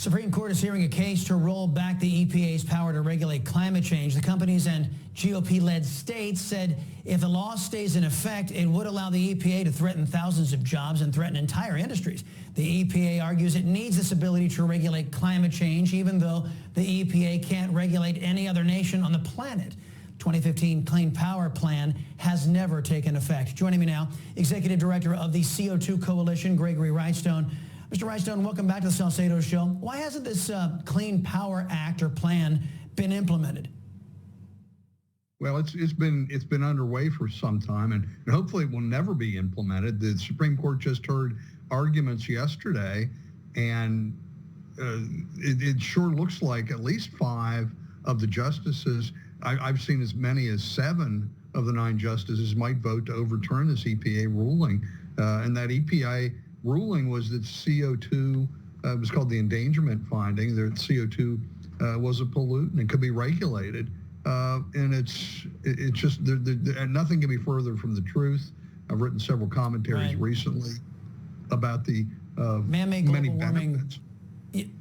Supreme Court is hearing a case to roll back the EPA's power to regulate climate change. The companies and GOP-led states said if the law stays in effect, it would allow the EPA to threaten thousands of jobs and threaten entire industries. The EPA argues it needs this ability to regulate climate change, even though the EPA can't regulate any other nation on the planet. 2015 Clean Power Plan has never taken effect. Joining me now, Executive Director of the CO2 Coalition, Gregory Wrightstone. Mr. Wrightstone, welcome back to the Salcedo Show. Why hasn't this Clean Power Act or plan been implemented? Well, it's been underway for some time, and hopefully it will never be implemented. The Supreme Court just heard arguments yesterday, and it sure looks like at least 5 of the justices, I've seen as many as 7 of the 9 justices might vote to overturn this EPA ruling, and that EPA ruling was that CO2 was called the endangerment finding, that CO2 was a pollutant and could be regulated. And it's just, nothing can be further from the truth. I've written several commentaries recently about the man-made many global benefits. Warming.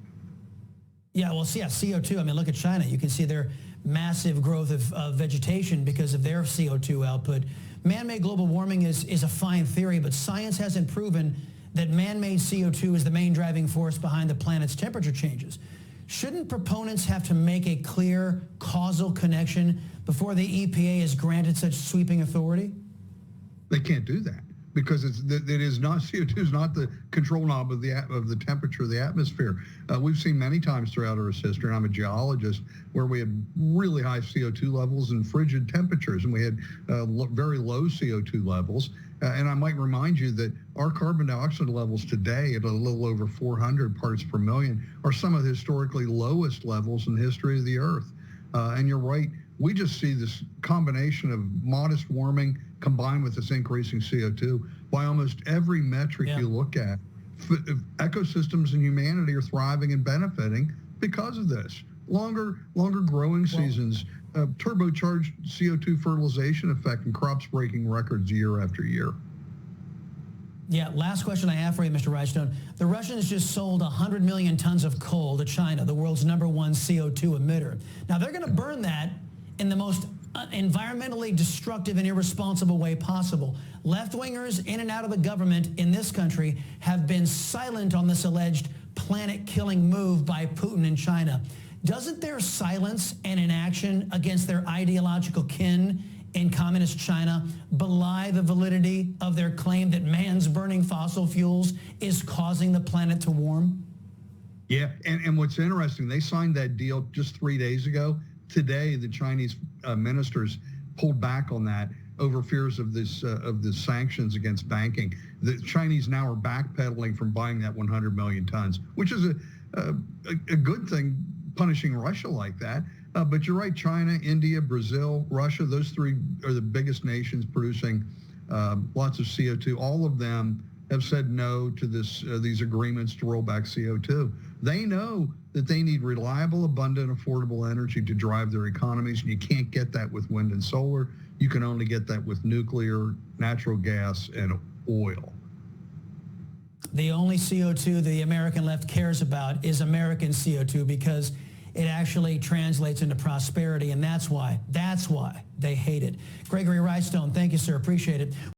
Yeah, well, see, CO2, I mean, look at China. You can see their massive growth of vegetation because of their CO2 output. Man-made global warming is a fine theory, but science hasn't proven that man-made CO2 is the main driving force behind the planet's temperature changes. Shouldn't proponents have to make a clear causal connection before the EPA is granted such sweeping authority? They can't do that because CO2 is not the control knob of the temperature of the atmosphere. We've seen many times throughout Earth's history, and I'm a geologist, where we had really high CO2 levels and frigid temperatures, and we had very low CO2 levels. And I might remind you that our carbon dioxide levels today at a little over 400 parts per million are some of the historically lowest levels in the history of the Earth. And you're right, we just see this combination of modest warming combined with this increasing CO2. By almost every metric you look at, ecosystems and humanity are thriving and benefiting because of this. Longer growing seasons, turbocharged CO2 fertilization effect, and crops breaking records year after year. Yeah, last question I have for you, Mr. Wrightstone. The Russians just sold 100 million tons of coal to China, the world's #1 CO2 emitter. Now, they're going to burn that in the most environmentally destructive and irresponsible way possible. Left-wingers in and out of the government in this country have been silent on this alleged planet-killing move by Putin in China. Doesn't their silence and inaction against their ideological kin in communist China belie the validity of their claim that man's burning fossil fuels is causing the planet to warm? Yeah, and what's interesting, they signed that deal just 3 days ago. Today, the Chinese ministers pulled back on that over fears of the sanctions against banking. The Chinese now are backpedaling from buying that 100 million tons, which is a good thing, punishing Russia like that. But you're right, China, India, Brazil, Russia, those 3 are the biggest nations producing lots of CO2. All of them have said no to these agreements to roll back CO2. They know that they need reliable, abundant, affordable energy to drive their economies, and you can't get that with wind and solar. You can only get that with nuclear, natural gas, and oil. The only CO2 the American left cares about is American CO2 because it actually translates into prosperity, and that's why they hate it. Gregory Wrightstone, thank you, sir. Appreciate it.